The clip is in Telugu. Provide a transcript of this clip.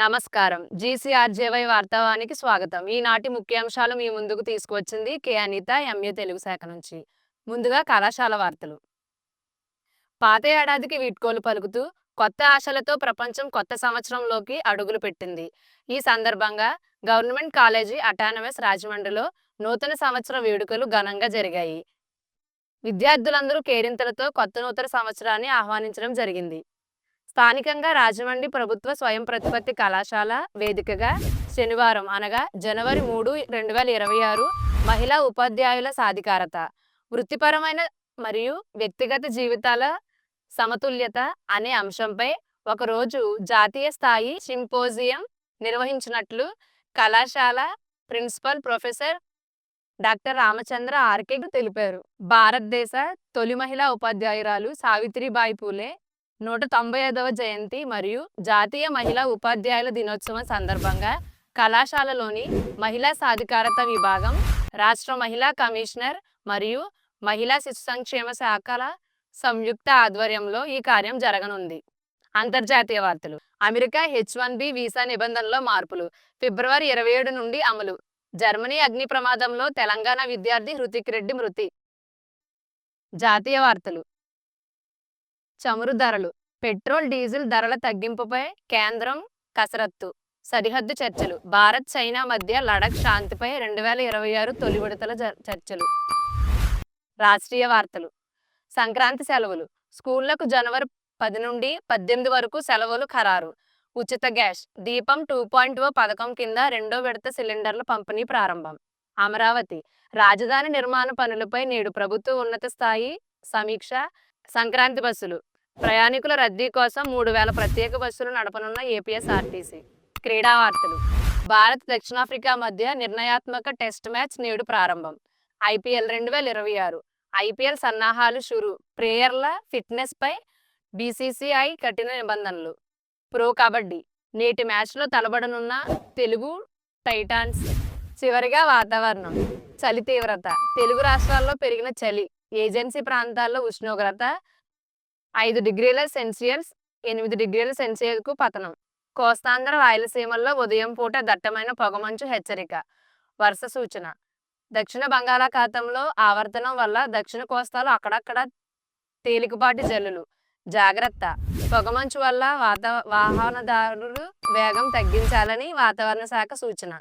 నమస్కారం. జీసీఆర్జేవై వార్తావానికి స్వాగతం. ఈనాటి ముఖ్యాంశాలు మీ ముందుకు తీసుకువచ్చింది కె అనిత, ఎంఏ తెలుగు శాఖ నుంచి. ముందుగా కళాశాల వార్తలు. పాత ఏడాదికి వీడ్కోలు పలుకుతూ కొత్త ఆశలతో ప్రపంచం కొత్త సంవత్సరంలోకి అడుగులు పెట్టింది. ఈ సందర్భంగా గవర్నమెంట్ కాలేజీ అటానమస్ రాజమండ్రిలో నూతన సంవత్సర వేడుకలు ఘనంగా జరిగాయి. విద్యార్థులందరూ కేరింతలతో కొత్త నూతన సంవత్సరాన్ని ఆహ్వానించడం జరిగింది. స్థానికంగా రాజమండ్రి ప్రభుత్వ స్వయం ప్రతిపత్తి కళాశాల వేదికగా శనివారం అనగా జనవరి 3, 2026 మహిళా ఉపాధ్యాయుల సాధికారత, వృత్తిపరమైన మరియు వ్యక్తిగత జీవితాల సమతుల్యత అనే అంశంపై ఒకరోజు జాతీయ స్థాయి సింపోజియం నిర్వహించినట్లు కళాశాల principal professor doctor Ramachandra RK తెలిపారు. భారతదేశ తొలి మహిళా ఉపాధ్యాయురాలు సావిత్రిబాయి పూలే 195వ జయంతి మరియు జాతీయ మహిళా ఉపాధ్యాయుల దినోత్సవం సందర్భంగా కళాశాలలోని మహిళా సాధికారత విభాగం, రాష్ట్ర మహిళా కమిషనర్ మరియు మహిళా శిశు సంక్షేమ శాఖల సంయుక్త ఆధ్వర్యంలో ఈ కార్యం జరగనుంది. అంతర్జాతీయ వార్తలు. అమెరికా H-1B వీసా నిబంధనల్లో మార్పులు ఫిబ్రవరి 27 నుండి అమలు. జర్మనీ అగ్ని ప్రమాదంలో తెలంగాణ విద్యార్థి హృతిక్ రెడ్డి మృతి. జాతీయ వార్తలు. చమురు ధరలు. పెట్రోల్, డీజిల్ ధరల తగ్గింపుపై కేంద్రం కసరత్తు. సరిహద్దు చర్చలు. భారత్, చైనా మధ్య లడఖ్ శాంతిపై 2026 తొలి విడతల చర్చలు. రాష్ట్రీయ వార్తలు. సంక్రాంతి సెలవులు. స్కూళ్లకు జనవరి 10 నుండి 18 వరకు సెలవులు ఖరారు. ఉచిత గ్యాస్, దీపం 2.0 పథకం కింద రెండో విడత సిలిండర్ల పంపిణీ ప్రారంభం. అమరావతి. రాజధాని నిర్మాణ పనులపై నేడు ప్రభుత్వ ఉన్నత స్థాయి సమీక్ష. సంక్రాంతి బస్సులు. ప్రయాణికుల రద్దీ కోసం 3000 ప్రత్యేక బస్సులు నడపనున్న ఏపీఎస్ఆర్టీసీ. క్రీడా వార్తలు. భారత్, దక్షిణాఫ్రికా మధ్య నిర్ణయాత్మక టెస్ట్ మ్యాచ్ నేడు ప్రారంభం. ఐపీఎల్ 2026 ఐపీఎల్ సన్నాహాలు షురు. ప్లేయర్ల ఫిట్నెస్ పై బీసీసీఐ కఠిన నిబంధనలు. ప్రో కబడ్డీ. నేటి మ్యాచ్లో తలబడనున్న తెలుగు టైటాన్స్. చివరిగా వాతావరణం. చలి తీవ్రత. తెలుగు రాష్ట్రాల్లో పెరిగిన చలి. ఏజెన్సీ ప్రాంతాల్లో ఉష్ణోగ్రత 5 డిగ్రీల సెల్సియస్ 8 డిగ్రీల సెల్సియస్కు పతనం. కోస్తాంధ్ర, రాయలసీమల్లో ఉదయం పూట దట్టమైన పొగమంచు హెచ్చరిక. వర్ష సూచన. దక్షిణ బంగాళాఖాతంలో ఆవర్తనం వల్ల దక్షిణ కోస్తాలో అక్కడక్కడ తేలికపాటి జల్లులు. జాగ్రత్త. పొగమంచు వల్ల వాహనదారులు వేగం తగ్గించాలని వాతావరణ శాఖ సూచన.